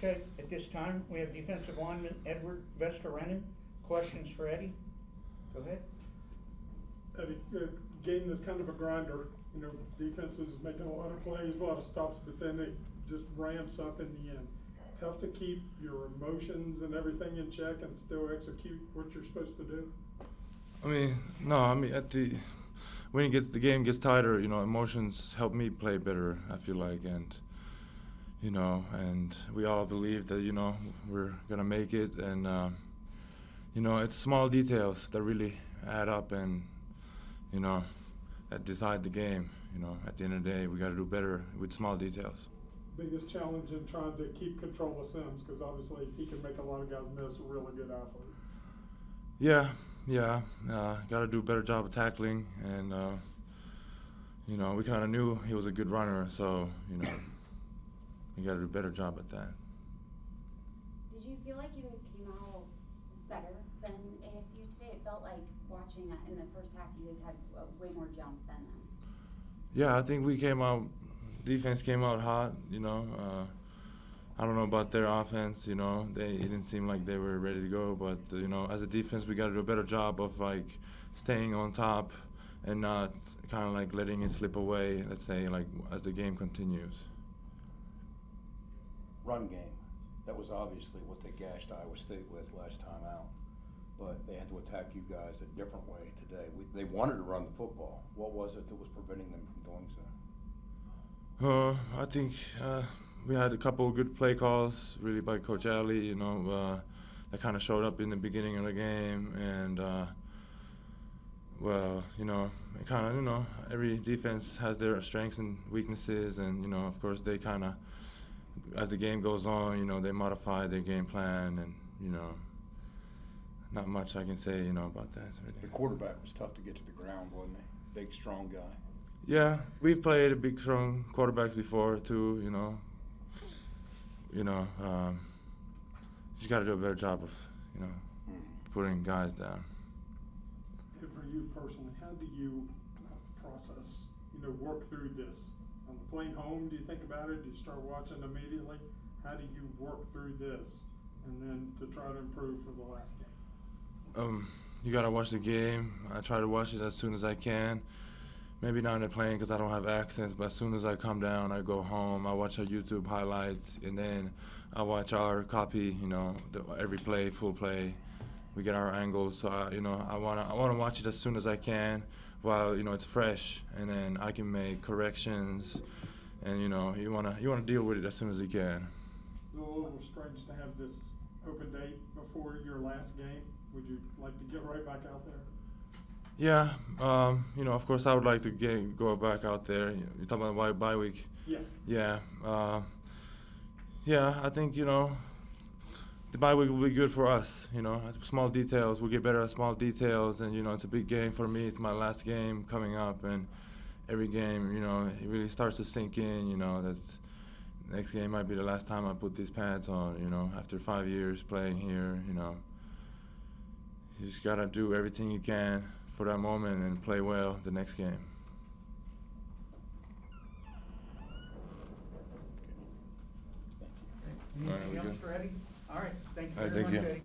Okay, at this time, we have defensive lineman Edward Vesterinen. Questions for Eddie? Go ahead. Eddie, game that's kind of a grinder. You know, defenses making a lot of plays, a lot of stops, but then it just ramps up in the end. Tough to keep your emotions and everything in check and still execute what you're supposed to do? When the game gets tighter, you know, emotions help me play better, I feel like, and we all believe that, you know, we're gonna make it, and you know, it's small details that really add up, and you know, that decide the game. You know, at the end of the day, we got to do better with small details. Biggest challenge in trying to keep control of Sims, because obviously he can make a lot of guys miss, a really good athlete. Yeah, got to do a better job of tackling, and you know, we kind of knew he was a good runner, so you know, we got to do a better job at that. Did you feel like you guys came out better than ASU today? It felt like watching that in the first half, you guys had way more jump than them. Yeah, I think defense came out hot, you know. I don't know about their offense, you know. It didn't seem like they were ready to go, but you know, as a defense, we got to do a better job of like staying on top and not kind of like letting it slip away, let's say, like as the game continues. Run game. That was obviously what they gashed Iowa State with last time out, but they had to attack you guys a different way today. They wanted to run the football. What was it that was preventing them from doing so? I think we had a couple of good play calls, really, by Coach Alley, you know, that kind of showed up in the beginning of the game, and well, you know, it kind of, you know, every defense has their strengths and weaknesses, and you know, of course, they kind of, as the game goes on, you know, they modify their game plan, and you know, not much I can say, you know, about that. Really. The quarterback was tough to get to the ground, wasn't he? Big, strong guy. Yeah, we've played big, strong quarterbacks before too. You know, just got to do a better job of, you know, putting guys down. For you personally, how do you process, you know, work through this? On the plane home, do you think about it? Do you start watching immediately? How do you work through this and then to try to improve for the last game? You got to watch the game. I try to watch it as soon as I can. Maybe not in the plane because I don't have access, but as soon as I come down, I go home, I watch our YouTube highlights, and then I watch our copy, you know, every play, full play. We get our angles, so you know, I wanna watch it as soon as I can, while you know it's fresh, and then I can make corrections, and you know, you wanna deal with it as soon as you can. It's a little strange to have this open date before your last game. Would you like to get right back out there? Yeah, you know, of course, I would like to go back out there. You're talking about bye week. Yes. Yeah, yeah. I think, you know, the bye week will be good for us. You know, small details. We'll get better at small details, and you know, it's a big game for me. It's my last game coming up, and every game, you know, it really starts to sink in. You know, that's next game might be the last time I put these pads on. You know, after 5 years playing here, you know, you just gotta do everything you can for that moment and play well the next game. Anything else for Eddie? All right, thank you All right, very thank much, you. Eddie.